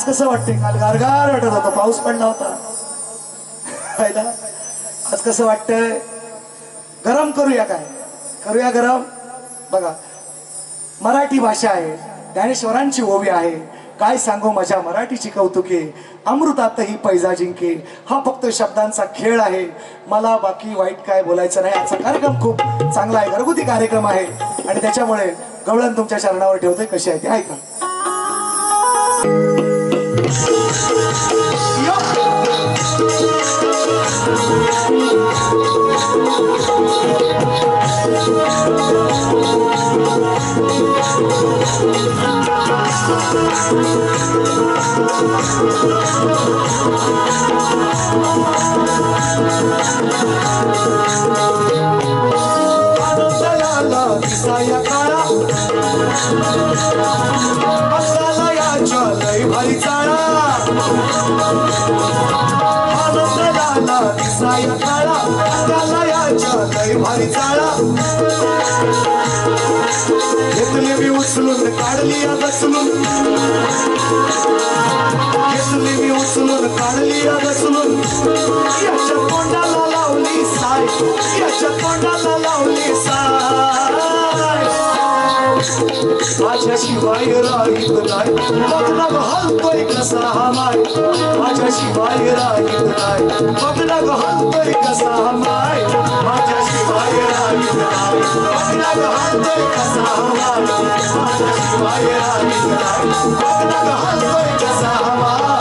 आज कसं वाटतंय? काल गारगार वाटत होता, पाऊस पडला होता. फायदा आज कसं वाटतंय? गरम करूया, काय करूया गरम? बघा, मराठी भाषा आहे, ज्ञानेश्वरांची ओवी आहे. काय सांगू माझ्या मराठीची कौतुके, अमृतातही पैजा जिंके. हा फक्त शब्दांचा खेळ आहे, मला बाकी वाईट काय बोलायचं नाही. आजचा कार्यक्रम खूप चांगला आहे, घरगुती कार्यक्रम आहे आणि त्याच्यामुळे गवळण तुमच्या चरणावर ठेवतोय. कशी आहे ते ऐका. लय भारी चाळा दिसाया काळा, लय भारी चाळा. घेतली मी उचलून, काढली बसलून, घेतली मी उचलून, काढली बसलून. याच्या तोंडाला लावली साय, याच्या तोंडाला लावली साय. माझ्याशिवाय राहित नाही, बघ हलतोय कसा माय. माझ्याशिवाय राहित नाही, बघ हलतोय कसा माय. माझ्याशिवाय राहित नाही, बघ हलतोय कसा माय. माझ्याशिवाय राहित नाही, बघ हलतोय कसा माय.